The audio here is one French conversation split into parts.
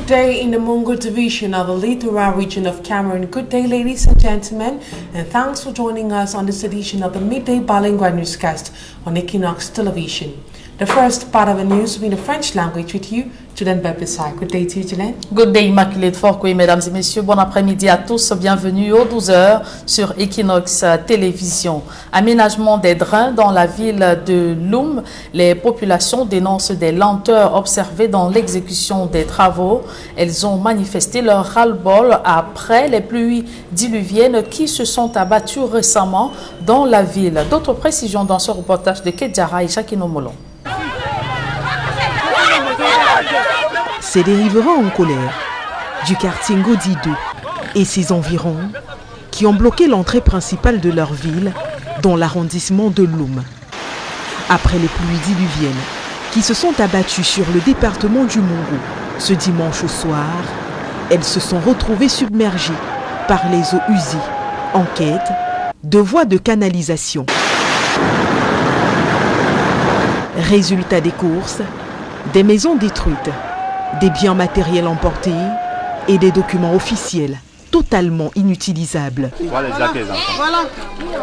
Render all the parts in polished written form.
Good day in the Mungo division of the Littoral region of Cameroon. Good day, ladies and gentlemen, and thanks for joining us on this edition of the Midday Bilingual Newscast on Equinox Television. The first part of the news will be in the French language with you, Julienne Bepesai. Good day to you, Julienne. Good day, Immaculée Forqué, mesdames et messieurs. Bon après-midi à tous. Bienvenue aux 12h sur Equinox Télévision. Aménagement des drains dans la ville de Loum. Les populations dénoncent des lenteurs observées dans l'exécution des travaux. Elles ont manifesté leur ras-le-bol après les pluies diluviennes qui se sont abattues récemment dans la ville. D'autres précisions dans ce reportage de Kedjara et Jacques Nomolon. C'est des riverains en colère du quartier Ngodi 2 et ses environs qui ont bloqué l'entrée principale de leur ville dans l'arrondissement de Loum. Après les pluies diluviennes qui se sont abattues sur le département du Mungo ce dimanche au soir, elles se sont retrouvées submergées par les eaux usées en quête de voies de canalisation. Résultat des courses, des maisons détruites, des biens matériels emportés et des documents officiels totalement inutilisables. Voilà.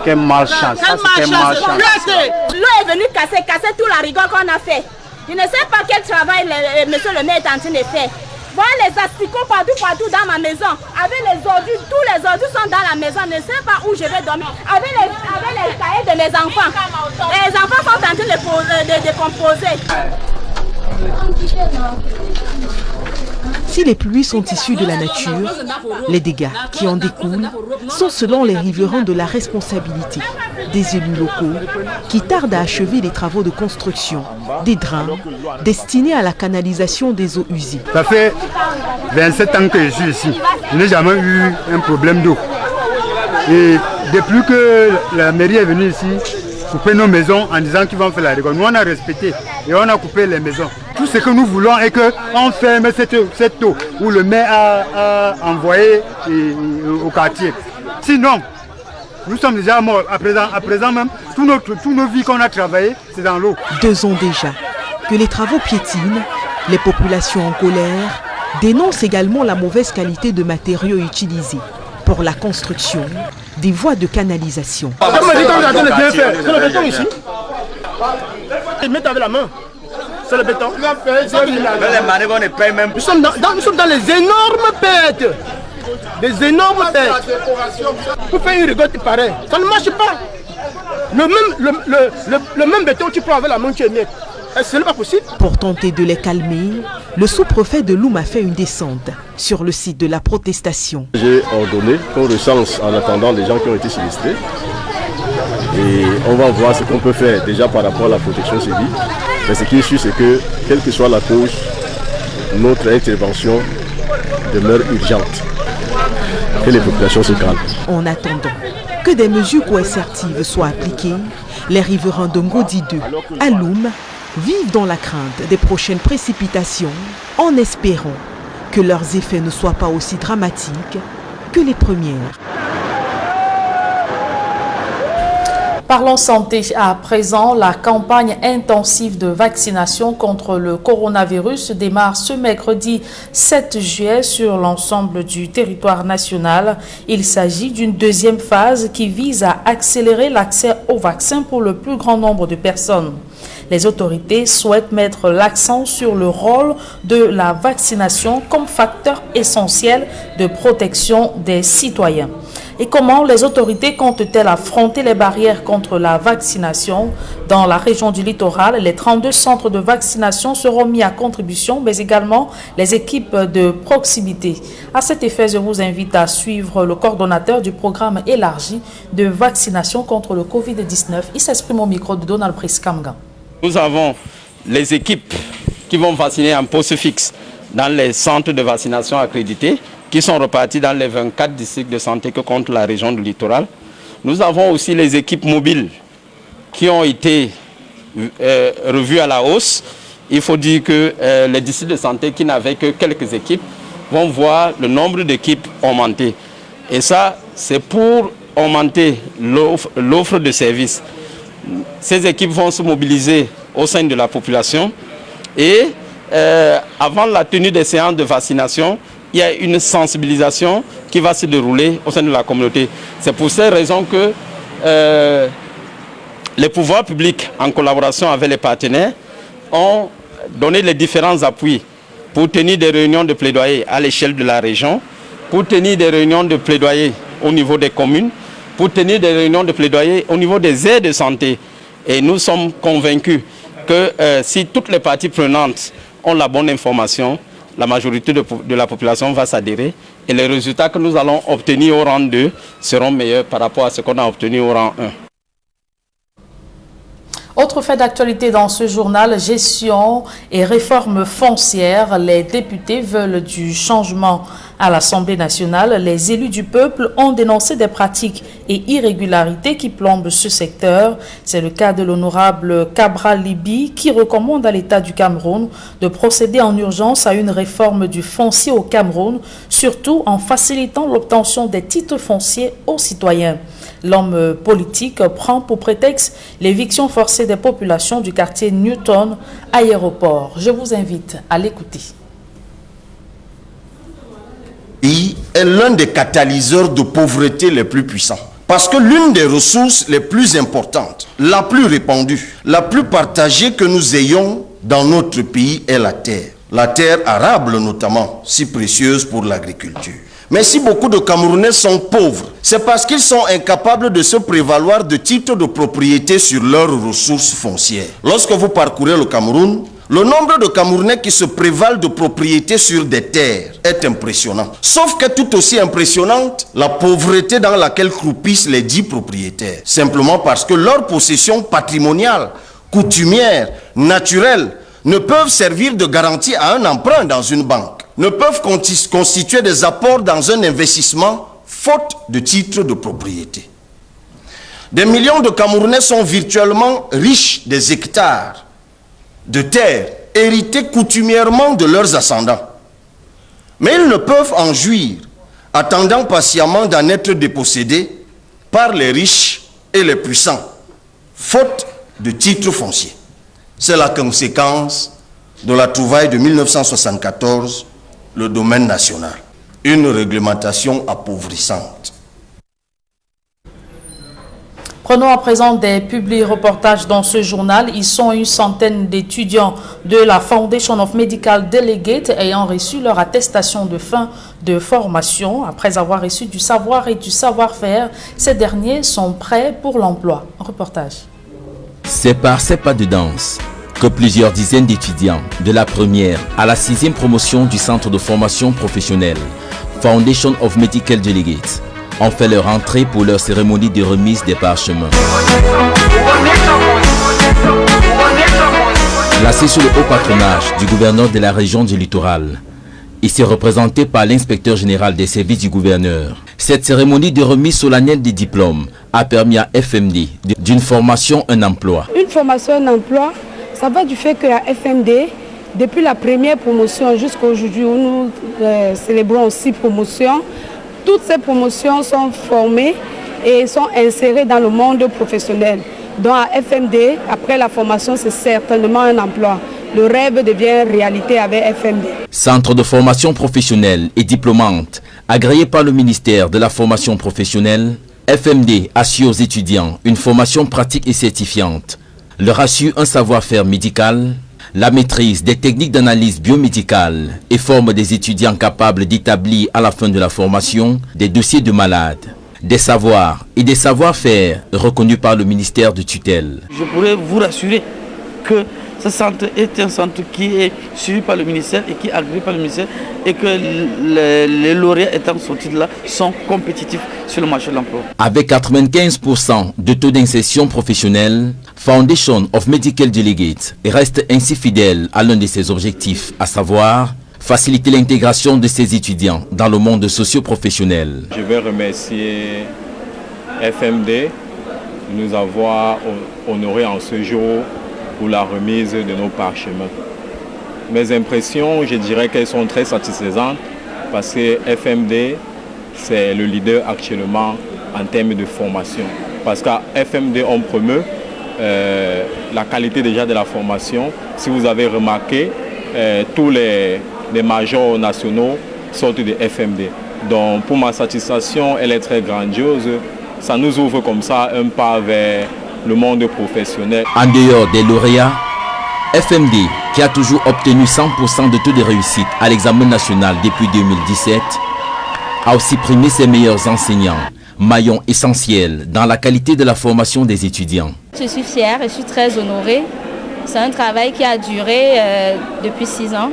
Quelle malchance. L'eau est venue casser toute la rigole qu'on a fait. Je ne sais pas quel travail monsieur le maire est en train de faire. Voilà les asticots partout dans ma maison. Avec les ordures, tous les ordures sont dans la maison. Je ne sais pas où je vais dormir. Avec les cahiers de mes enfants. Les enfants sont en train de décomposer. Si les pluies sont issues de la nature, les dégâts qui en découlent sont selon les riverains de la responsabilité des élus locaux qui tardent à achever les travaux de construction des drains destinés à la canalisation des eaux usées. Ça fait 27 ans que je suis ici. Je n'ai jamais eu un problème d'eau. Et depuis que la mairie est venue ici, couper nos maisons en disant qu'ils vont faire la récolte. Nous, on a respecté et on a coupé les maisons. Tout ce que nous voulons est qu'on ferme cette eau où le maire a envoyé au quartier. Sinon, nous sommes déjà morts. À présent même, tous nos vies qu'on a travaillées, c'est dans l'eau. 2 ans déjà que les travaux piétinent, les populations en colère dénoncent également la mauvaise qualité de matériaux utilisés pour la construction des voies de canalisation. C'est le béton ici. Ils mettent avec la main. C'est le béton. Nous sommes dans les énormes pertes. Des énormes pertes. Pour faire une rigole pareille, ça ne marche pas. Le même béton, tu prends avec la main, tu émets. Ce n'est pas possible. Pour tenter de les calmer, le sous-préfet de Loum a fait une descente sur le site de la protestation. J'ai ordonné qu'on recense en attendant les gens qui ont été sinistrés. Et on va voir ce qu'on peut faire déjà par rapport à la protection civile. Mais ce qui est sûr, c'est que, quelle que soit la cause, notre intervention demeure urgente. Que les populations se calment. En attendant que des mesures coercitives soient appliquées, les riverains de Ngodi 2 à Loum vivent dans la crainte des prochaines précipitations en espérant que leurs effets ne soient pas aussi dramatiques que les premières. Parlons santé à présent. La campagne intensive de vaccination contre le coronavirus démarre ce mercredi 7 juillet sur l'ensemble du territoire national. Il s'agit d'une deuxième phase qui vise à accélérer l'accès au vaccin pour le plus grand nombre de personnes. Les autorités souhaitent mettre l'accent sur le rôle de la vaccination comme facteur essentiel de protection des citoyens. Et comment les autorités comptent-elles affronter les barrières contre la vaccination? Dans la région du littoral, les 32 centres de vaccination seront mis à contribution, mais également les équipes de proximité. À cet effet, je vous invite à suivre le coordonnateur du programme élargi de vaccination contre le Covid-19. Il s'exprime au micro de Donald Priskamga. Nous avons les équipes qui vont vacciner en poste fixe dans les centres de vaccination accrédités qui sont repartis dans les 24 districts de santé que compte la région du littoral. Nous avons aussi les équipes mobiles qui ont été revues à la hausse. Il faut dire que les districts de santé qui n'avaient que quelques équipes vont voir le nombre d'équipes augmenter. Et ça, c'est pour augmenter l'offre de services. Ces équipes vont se mobiliser au sein de la population et avant la tenue des séances de vaccination, il y a une sensibilisation qui va se dérouler au sein de la communauté. C'est pour ces raisons que les pouvoirs publics, en collaboration avec les partenaires, ont donné les différents appuis pour tenir des réunions de plaidoyer à l'échelle de la région, pour tenir des réunions de plaidoyer au niveau des communes, pour tenir des réunions de plaidoyer au niveau des aires de santé. Et nous sommes convaincus que si toutes les parties prenantes ont la bonne information, la majorité de la population va s'adhérer et les résultats que nous allons obtenir au rang 2 seront meilleurs par rapport à ce qu'on a obtenu au rang 1. Autre fait d'actualité dans ce journal, gestion et réforme foncière. Les députés veulent du changement à l'Assemblée nationale. Les élus du peuple ont dénoncé des pratiques et irrégularités qui plombent ce secteur. C'est le cas de l'honorable Cabral Libi qui recommande à l'État du Cameroun de procéder en urgence à une réforme du foncier au Cameroun, surtout en facilitant l'obtention des titres fonciers aux citoyens. L'homme politique prend pour prétexte l'éviction forcée des populations du quartier Newton Aéroport. Je vous invite à l'écouter. Est l'un des catalyseurs de pauvreté les plus puissants. Parce que l'une des ressources les plus importantes, la plus répandue, la plus partagée que nous ayons dans notre pays est la terre. La terre arable notamment, si précieuse pour l'agriculture. Mais si beaucoup de Camerounais sont pauvres, c'est parce qu'ils sont incapables de se prévaloir de titres de propriété sur leurs ressources foncières. Lorsque vous parcourez le Cameroun, le nombre de Camerounais qui se prévalent de propriété sur des terres est impressionnant. Sauf que tout aussi impressionnante, la pauvreté dans laquelle croupissent les dits propriétaires. Simplement parce que leurs possessions patrimoniales, coutumières, naturelles, ne peuvent servir de garantie à un emprunt dans une banque, ne peuvent constituer des apports dans un investissement, faute de titres de propriété. Des millions de Camerounais sont virtuellement riches des hectares de terres hérités coutumièrement de leurs ascendants. Mais ils ne peuvent en jouir, attendant patiemment d'en être dépossédés par les riches et les puissants, faute de titres fonciers. C'est la conséquence de la trouvaille de 1974, le domaine national. Une réglementation appauvrissante. Prenons à présent des publi-reportages dans ce journal. Ils sont une centaine d'étudiants de la Foundation of Medical Delegates ayant reçu leur attestation de fin de formation. Après avoir reçu du savoir et du savoir-faire, ces derniers sont prêts pour l'emploi. Un reportage. C'est par ces pas de danse que plusieurs dizaines d'étudiants de la première à la 6e promotion du centre de formation professionnelle Foundation of Medical Delegates ont fait leur entrée pour leur cérémonie de remise des parchemins. Placé sous le haut patronage du gouverneur de la région du littoral, ici représenté par l'inspecteur général des services du gouverneur, cette cérémonie de remise solennelle des diplômes a permis à FMD d'une formation un emploi. Une formation un emploi, ça va du fait que la FMD, depuis la première promotion jusqu'à aujourd'hui où nous célébrons 6 promotions, toutes ces promotions sont formées et sont insérées dans le monde professionnel. Donc à FMD, après la formation, c'est certainement un emploi. Le rêve devient réalité avec FMD. Centre de formation professionnelle et diplômante, agréé par le ministère de la formation professionnelle, FMD assure aux étudiants une formation pratique et certifiante, leur assure un savoir-faire médical, la maîtrise des techniques d'analyse biomédicale et forme des étudiants capables d'établir à la fin de la formation des dossiers de malades, des savoirs et des savoir-faire reconnus par le ministère de tutelle. Je pourrais vous rassurer que ce centre est un centre qui est suivi par le ministère et qui est agréé par le ministère et que les lauréats étant sortis de là sont compétitifs sur le marché de l'emploi. Avec 95% de taux d'insertion professionnelle, Foundation of Medical Delegates reste ainsi fidèle à l'un de ses objectifs, à savoir faciliter l'intégration de ses étudiants dans le monde socio-professionnel. Je vais remercier FMD de nous avoir honorés en ce jour pour la remise de nos parchemins. Mes impressions, je dirais qu'elles sont très satisfaisantes parce que FMD, c'est le leader actuellement en termes de formation. Parce qu'à FMD, on promeut la qualité déjà de la formation. Si vous avez remarqué, tous les majors nationaux sortent de FMD. Donc pour ma satisfaction, elle est très grandiose. Ça nous ouvre comme ça un pas vers le monde professionnel. En dehors des lauréats, FMD, qui a toujours obtenu 100% de taux de réussite à l'examen national depuis 2017, a aussi primé ses meilleurs enseignants, maillon essentiel dans la qualité de la formation des étudiants. Je suis fière et je suis très honorée. C'est un travail qui a duré depuis 6 ans.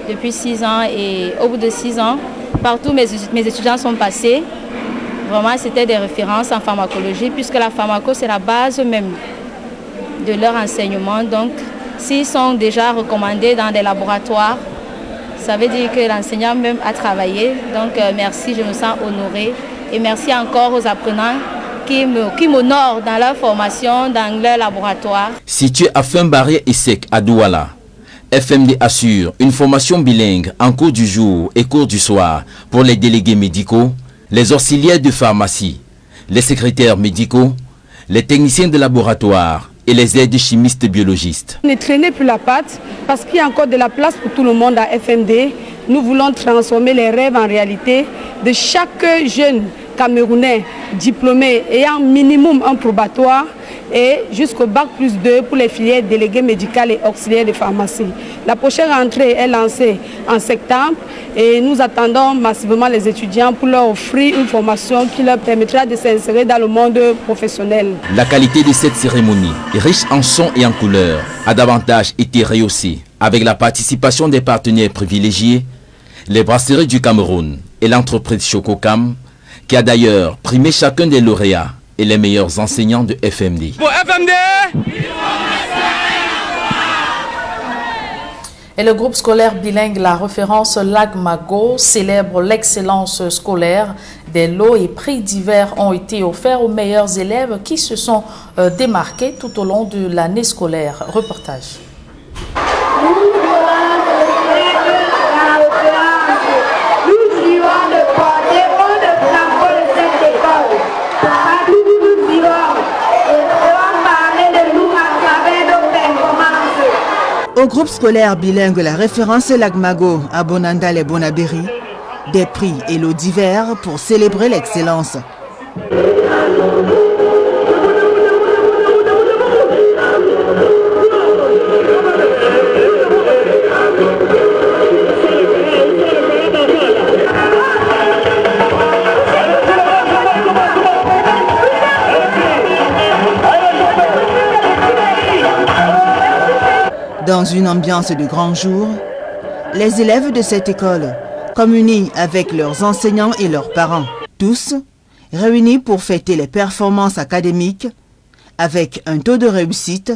Depuis 6 ans et au bout de 6 ans, partout mes étudiants sont passés. Vraiment, c'était des références en pharmacologie puisque la pharmaco, c'est la base même de leur enseignement. Donc, s'ils sont déjà recommandés dans des laboratoires, ça veut dire que l'enseignant même a travaillé. Donc, merci, je me sens honorée. Et merci encore aux apprenants qui m'honorent dans leur formation, dans leur laboratoire. Situé à Fin-Barrière et Sec à Douala, FMD assure une formation bilingue en cours du jour et cours du soir pour les délégués médicaux, les auxiliaires de pharmacie, les secrétaires médicaux, les techniciens de laboratoire et les aides chimistes biologistes. Ne traînez plus la patte parce qu'il y a encore de la place pour tout le monde à FMD. Nous voulons transformer les rêves en réalité de chaque jeune Camerounais diplômé ayant minimum un probatoire et jusqu'au bac plus 2 pour les filières déléguées médicales et auxiliaires de pharmacie. La prochaine rentrée est lancée en septembre et nous attendons massivement les étudiants pour leur offrir une formation qui leur permettra de s'insérer dans le monde professionnel. La qualité de cette cérémonie, riche en sons et en couleurs, a davantage été rehaussée avec la participation des partenaires privilégiés, les brasseries du Cameroun et l'entreprise Chococam, qui a d'ailleurs primé chacun des lauréats et les meilleurs enseignants de FMD. Pour FMD! Et le groupe scolaire bilingue La Référence Lagmago célèbre l'excellence scolaire. Des lots et prix divers ont été offerts aux meilleurs élèves qui se sont démarqués tout au long de l'année scolaire. Reportage. Au groupe scolaire bilingue La Référence Lagmago à Bonandal et Bonabéry, des prix et lots divers pour célébrer l'excellence. Dans une ambiance de grand jour, les élèves de cette école communient avec leurs enseignants et leurs parents, tous réunis pour fêter les performances académiques avec un taux de réussite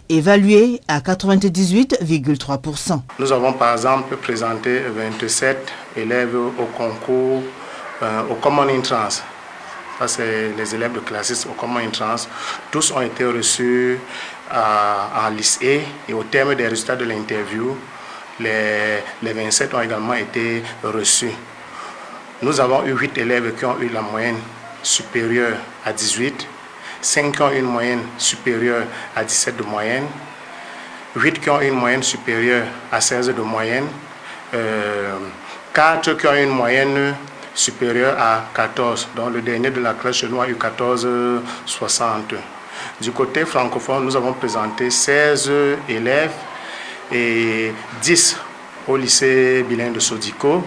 évalué à 98,3%. Nous avons par exemple présenté 27 élèves au concours au Common Entrance. Ça, c'est les élèves de classistes au Common Entrance. Tous ont été reçus en lycée et au terme des résultats de l'interview, les 27 ont également été reçus. Nous avons eu 8 élèves qui ont eu la moyenne supérieure à 18, 5 qui ont eu une moyenne supérieure à 17 de moyenne, 8 qui ont eu une moyenne supérieure à 16 de moyenne, 4 qui ont eu une moyenne supérieure à 14. Donc le dernier de la classe chez nous a eu 14,60. Du côté francophone, nous avons présenté 16 élèves et 10 au lycée bilingue de Sodiko.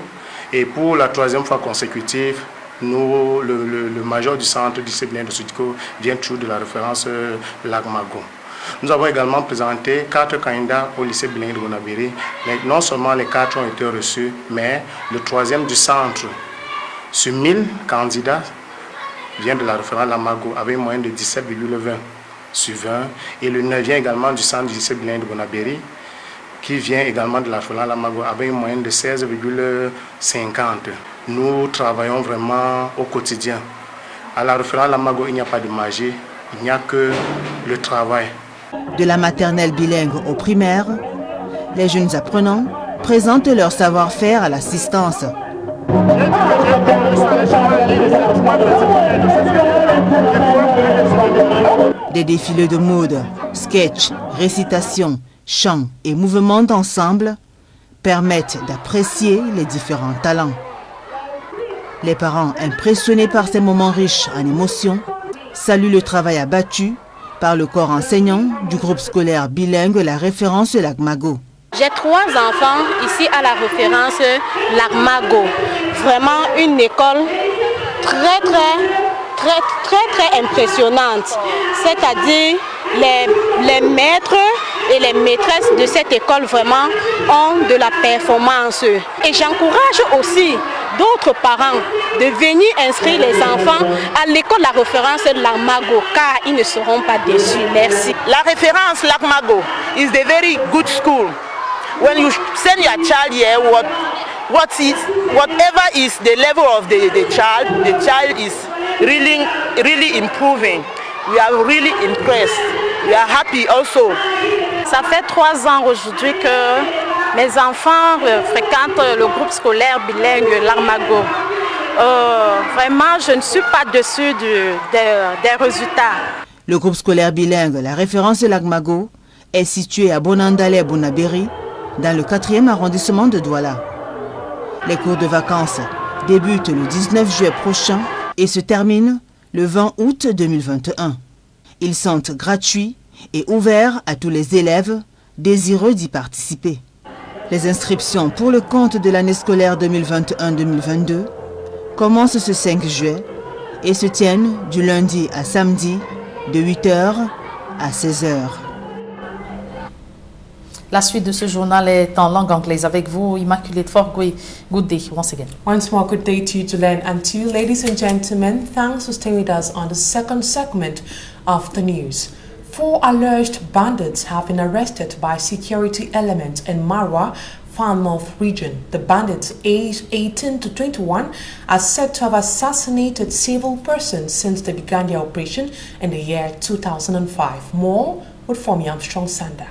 Et pour la 3e fois consécutive, nous, le major du centre du lycée bilingue de Sodiko vient toujours de la référence Lagmago. Nous avons également présenté 4 candidats au lycée bilingue de Bonabéry. Non seulement les 4 ont été reçus, mais le 3e du centre, sur 1000 candidats, vient de la référence Lagmago avec une moyenne de 17,20 sur 20. Et le 9e également du centre du lycée bilingue de Bonabéry, qui vient également de la référence Lagmago avec une moyenne de 16,50. Nous travaillons vraiment au quotidien. À la référence Lagmago, il n'y a pas de magie, il n'y a que le travail. De la maternelle bilingue au primaire, les jeunes apprenants présentent leur savoir-faire à l'assistance. Des défilés de mode, sketch, récitation, chant et mouvements d'ensemble permettent d'apprécier les différents talents. Les parents, impressionnés par ces moments riches en émotions, saluent le travail abattu par le corps enseignant du groupe scolaire bilingue La Référence Lagmago. J'ai 3 enfants ici à la référence Lagmago. Vraiment une école très impressionnante. C'est-à-dire les maîtres et les maîtresses de cette école vraiment ont de la performance. Et j'encourage aussi d'autres parents de venir inscrire les enfants à l'école La Référence Lagmago car ils ne seront pas déçus. Merci. La Référence Lagmago is a very good school. When you send your child here, whatever is the level of the child is really improving. We are really impressed. We are happy also. Ça fait 3 ans aujourd'hui que mes enfants fréquentent le groupe scolaire bilingue Lagmago. Vraiment, je ne suis pas déçue des résultats. Le groupe scolaire bilingue La Référence Lagmago est situé à Bonandale-Bonaberi, dans le 4e arrondissement de Douala. Les cours de vacances débutent le 19 juillet prochain et se terminent le 20 août 2021. Ils sont gratuits et ouverts à tous les élèves désireux d'y participer. Les inscriptions pour le compte de l'année scolaire 2021-2022 commencent ce 5 juillet et se tiennent du lundi à samedi de 8h à 16h. La suite de ce journal est en langue anglaise avec vous, Immaculate Forgwe. Good day once again. Once more, good day to you, Julian, and to you, ladies and gentlemen. Thanks for staying with us on the second segment of the news. 4 alleged bandits have been arrested by security elements in Marwa, Far North region. The bandits, aged 18 to 21, are said to have assassinated several persons since they began their operation in the year 2005. More with Fomi Armstrong Sanda.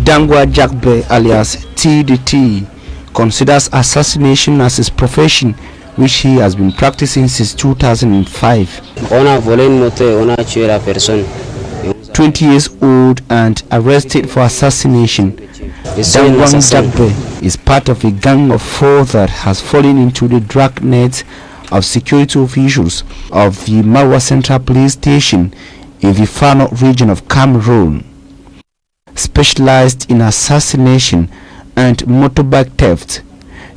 Dangwa Jakbe alias TDT considers assassination as his profession, which he has been practicing since 2005. 20 years old and arrested for assassination. Dangwang Jakbe is part of a gang of 4 that has fallen into the drag net of security officials of the Marwa Central Police Station in the Far North region of Cameroon. Specialized in assassination and motorbike theft,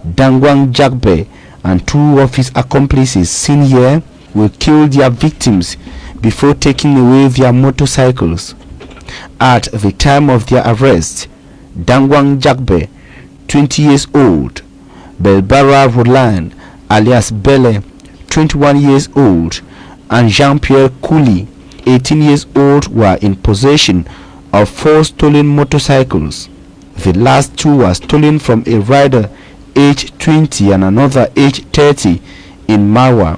Dangwang Jakbe and 2 of his accomplices seen here will kill their victims before taking away their motorcycles. At the time of their arrest, Dangwang Jakbe, 20 years old, Belbara Roland alias Bele, 21 years old, and Jean-Pierre Couli, 18 years old, were in possession of 4 stolen motorcycles. The last 2 were stolen from a rider aged 20 and another aged 30 in Marwa.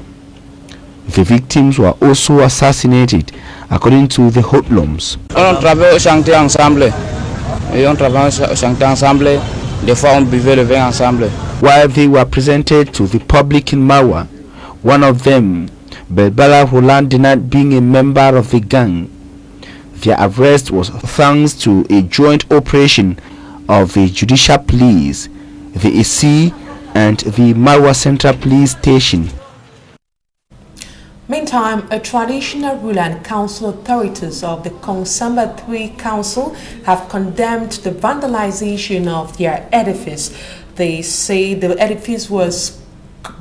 The victims were also assassinated, according to the hoodlums. On travaille au chantier ensemble. Et on travaille au chantier ensemble. Des fois on buvait le vin ensemble. While they were presented to the public in Marwa, one of them, Belbala Roland, denied being a member of the gang. Their arrest was thanks to a joint operation of the Judicial Police, the EC, and the Marwa Central Police Station. Meantime, a traditional ruler and council authorities of the Kongsamba 3 Council have condemned the vandalization of their edifice. They say the edifice was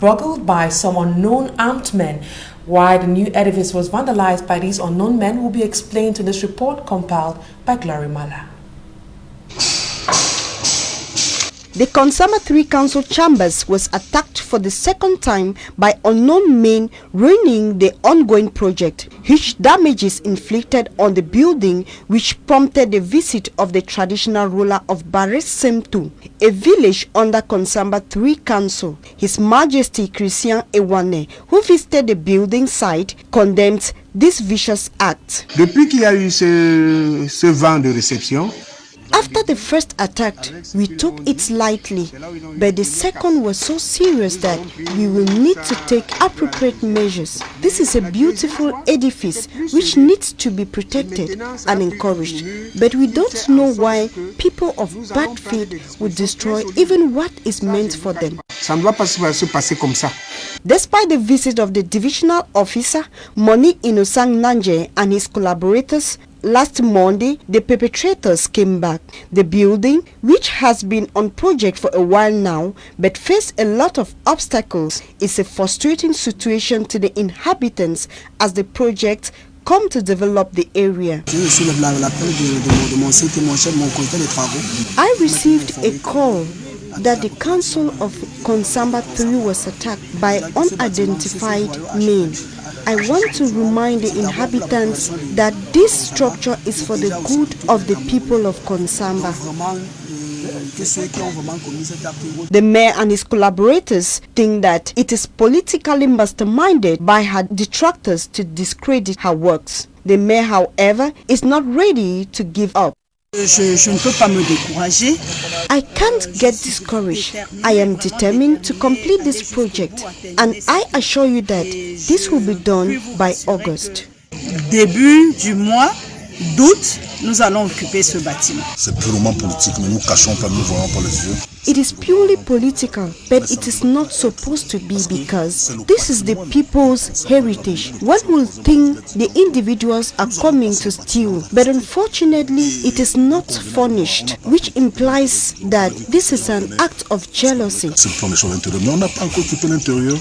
burgled by some unknown armed men. Why the new edifice was vandalized by these unknown men will be explained in this report compiled by Glory Mala. The Kongsamba 3 Council chambers was attacked for the second time by unknown men, ruining the ongoing project. Huge damages inflicted on the building, which prompted the visit of the traditional ruler of Baris Semtu, a village under Kongsamba 3 Council. His Majesty Christian Ewane, who visited the building site, condemned this vicious act. Depuis qu'il y a eu ce vent de réception, After the first attack, we took it lightly, but the second was so serious that we will need to take appropriate measures. This is a beautiful edifice which needs to be protected and encouraged, but we don't know why people of bad faith would destroy even what is meant for them. Despite the visit of the divisional officer, Moni Inosang Nanje, and his collaborators, last Monday, the perpetrators came back. The building, which has been on project for a while now, but faced a lot of obstacles, is a frustrating situation to the inhabitants as the project come to develop the area. I received a call that the council of Konsamba 3 was attacked by unidentified men. I want to remind the inhabitants that this structure is for the good of the people of Konsamba. The mayor and his collaborators think that it is politically masterminded by her detractors to discredit her works. The mayor, however, is not ready to give up. I can't get discouraged. I am determined to complete this project, and I assure you that this will be done by August. Début du mois d'août, nous allons occuper ce bâtiment. C'est purement politique, mais nous cachons pas, nous voyons pas les yeux. It is purely political, but it is not supposed to be because this is the people's heritage. One will think the individuals are coming to steal, but unfortunately it is not furnished, which implies that this is an act of jealousy.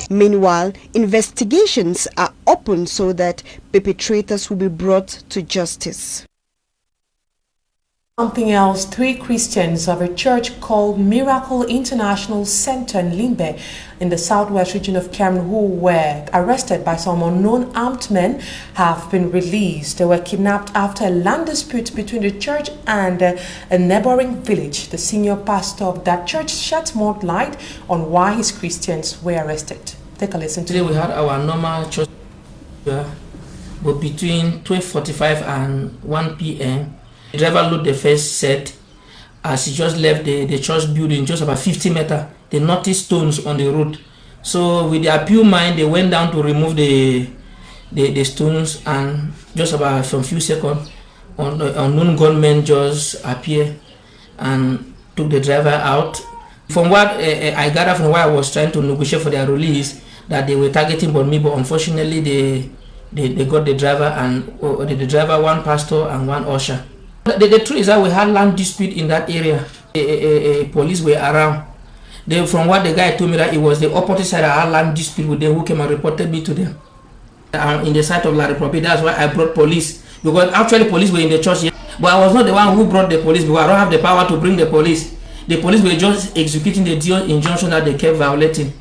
Meanwhile, investigations are open so that perpetrators will be brought to justice. Something else, 3 Christians of a church called Miracle International Center in Limbe in the southwest region of Cameroon, who were arrested by some unknown armed men, have been released. They were kidnapped after a land dispute between the church and a neighboring village. The senior pastor of that church shed more light on why his Christians were arrested. Take a listen to Today we had our normal church, but between 12:45 and 1 p.m. The driver loaded the first set. As he just left the church building, just about 50 meters, they noticed stones on the road. So with their pure mind, they went down to remove the stones, and just about some few seconds, unknown gunmen just appeared and took the driver out. From what I gathered from what I was trying to negotiate for their release, that they were targeting me, but unfortunately they got the driver, and the driver, one pastor and one usher. The truth is that we had land dispute in that area. Police were around. From what the guy told me, that it was the opposite side I had land dispute with them, who came and reported me to them. In the site of La Republique, that's why I brought police. Because actually police were in the church, but I was not the one who brought the police, because I don't have the power to bring the police. The police were just executing the injunction that they kept violating.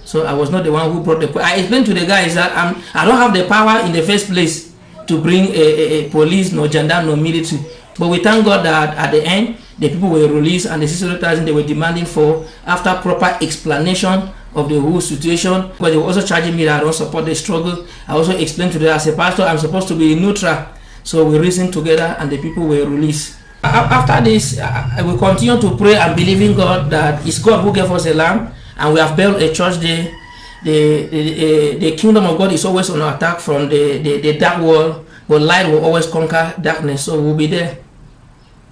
So I was not the one who brought the police. I explained to the guys that I don't have the power in the first place to bring a police, no gendarme, no military. But we thank God that at the end, the people were released, and the 600,000 they were demanding for, after proper explanation of the whole situation. But they were also charging me that I don't support the struggle. I also explained to them, as a pastor, I'm supposed to be neutral. So we reasoned together, and the people were released. After this, we continue to pray and believe in God that it's God who gave us a land, and we have built a church there. The kingdom of God is always on attack from the dark world, but light will always conquer darkness. So we'll be there.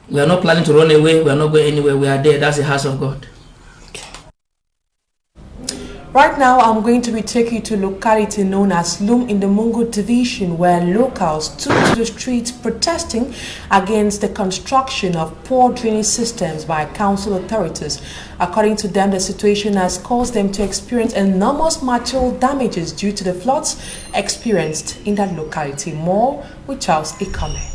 We are not planning to run away. We are not going anywhere. We are there. That's the house of God. Right now, I'm going to be taking you to a locality known as Lum in the Mungo division, where locals took to the streets protesting against the construction of poor drainage systems by council authorities. According to them, the situation has caused them to experience enormous material damages due to the floods experienced in that locality. More with Charles Ikome.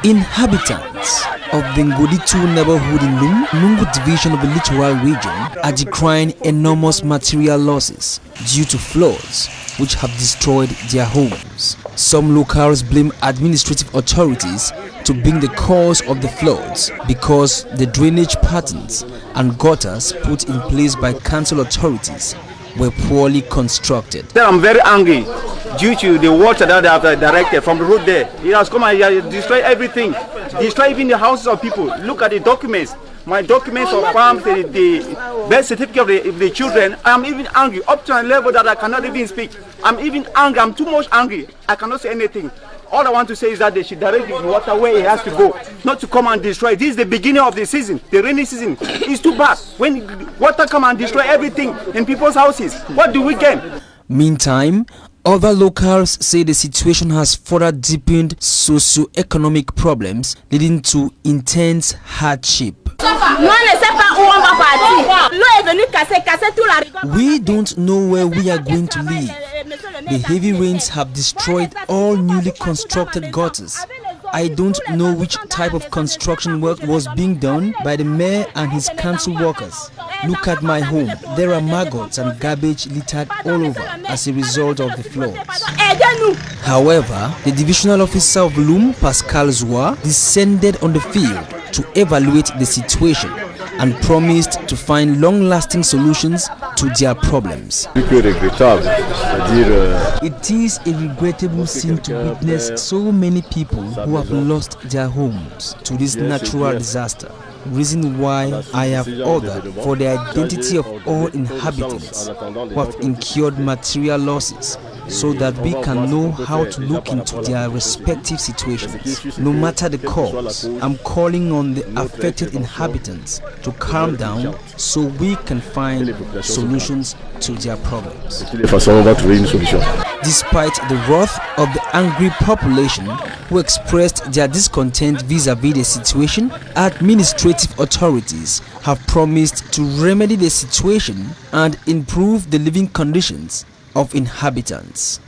Inhabitants of the Ngodi-2 neighborhood in Lum, Mungo division of the littoral region, are decrying enormous material losses due to floods which have destroyed their homes. Some locals blame administrative authorities to being the cause of the floods because the drainage patterns and gutters put in place by council authorities were poorly constructed. I'm very angry due to the water that they have directed from the road there. It has come and it has destroyed everything, destroyed even the houses of people. Look at the documents. My documents of farms, the birth certificate of the children. I'm even angry up to a level that I cannot even speak. I'm even angry. I'm too much angry. I cannot say anything. All I want to say is that they should direct the water where it has to go, not to come and destroy. This is the beginning of the season, the rainy season. It's too bad. When water come and destroy everything in people's houses, what do we gain? Meantime, other locals say the situation has further deepened socio-economic problems, leading to intense hardship. We don't know where we are going to live. The heavy rains have destroyed all newly constructed gutters. I don't know which type of construction work was being done by the mayor and his council workers. Look at my home. There are maggots and garbage littered all over as a result of the floods. However, the divisional officer of Loum, Pascal Zoua, descended on the field to evaluate the situation and promised to find long-lasting solutions to their problems. It is a regrettable scene to witness so many people who have lost their homes to this natural disaster. Reason why I have ordered for the identity of all inhabitants who have incurred material losses, so that we can know how to look into their respective situations. No matter the cause, I'm calling on the affected inhabitants to calm down so we can find solutions to their problems. Despite the wrath of the angry population who expressed their discontent vis-à-vis the situation, administrative authorities have promised to remedy the situation and improve the living conditions of inhabitants.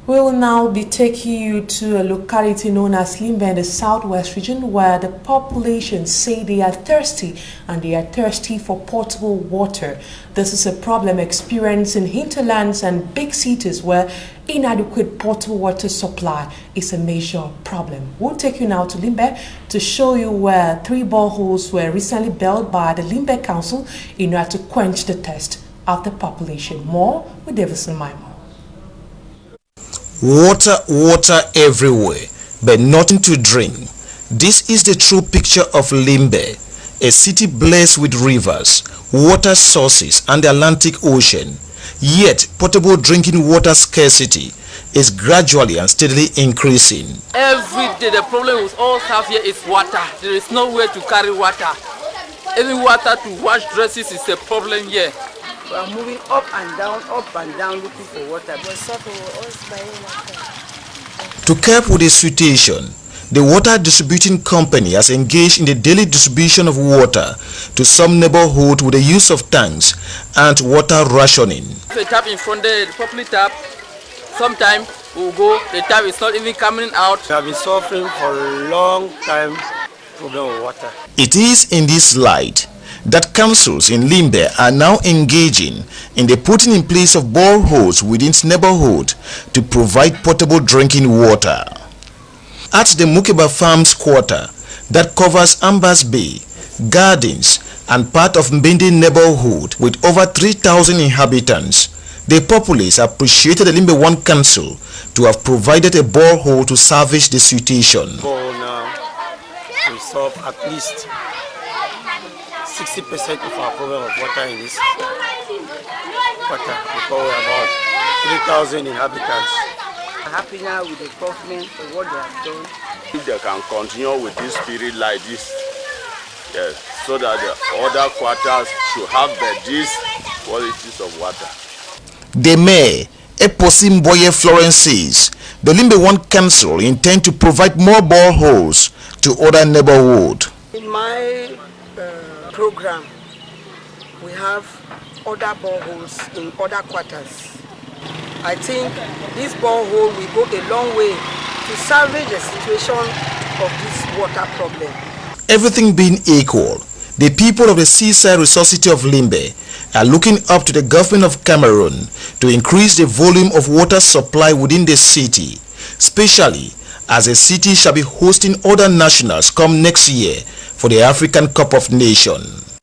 We will now be taking you to a locality known as Limbe in the southwest region, where the population say they are thirsty and they are thirsty for potable water. This is a problem experienced in hinterlands and big cities where inadequate potable water supply is a major problem. We'll take you now to Limbe to show you where 3 boreholes were recently built by the Limbe Council in order to quench the thirst of the population. More with Davison Maimo. Water everywhere, but nothing to drink. This is the true picture of Limbe, a city blessed with rivers, water sources, and the Atlantic Ocean. Yet, potable drinking water scarcity is gradually and steadily increasing. Every day, the problem with all stuff here is water. There is nowhere to carry water. Even water to wash dresses is a problem here. We are moving up and down looking for water. To cope with the situation, the water distributing company has engaged in the daily distribution of water to some neighborhoods with the use of tanks and water rationing. The tap in front there, the public tap, sometimes we'll go, the tap is not even coming out. We have been suffering for a long time problem with water. It is in this light that councils in Limbe are now engaging in the putting in place of boreholes within its neighborhood to provide potable drinking water. At the Mukeba Farms quarter that covers Ambas Bay, Gardens and part of Mbindi neighborhood with over 3,000 inhabitants, the populace appreciated the Limbe 1 Council to have provided a borehole to salvage the situation. For now, we solve at least 60% of our problem of water in this quarter, because we are about 3,000 inhabitants. I'm happy now with the government for what they have done. If they can continue with this spirit like this, yes, so that the other quarters should have these qualities of water. The mayor, Eposim Boye Florence, says the Limbe 1 Council intend to provide more boreholes to other neighborhoods. In my program, we have other boreholes in other quarters. I think this borehole will go a long way to salvage the situation of this water problem. Everything being equal, the people of the seaside resourcity of Limbe are looking up to the government of Cameroon to increase the volume of water supply within the city, especially as the city shall be hosting other nationals come next year for the African Cup of Nations.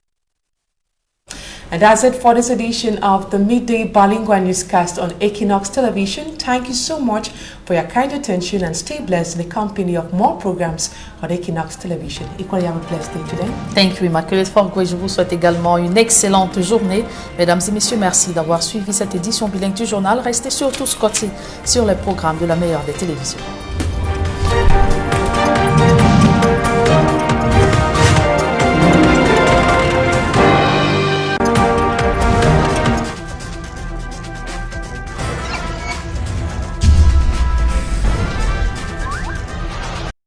And that's it for this edition of the Midday Bilingual Newscast on Equinox Television. Thank you so much for your kind attention and stay blessed in the company of more programs on Equinox Television. Equally have a blessed day today. Thank you, Immaculée Forgoué. Je vous souhaite également une excellente journée. Mesdames et messieurs, merci d'avoir suivi cette édition bilingue du journal. Restez surtout scotchés sur les programmes de la meilleure des télévisions.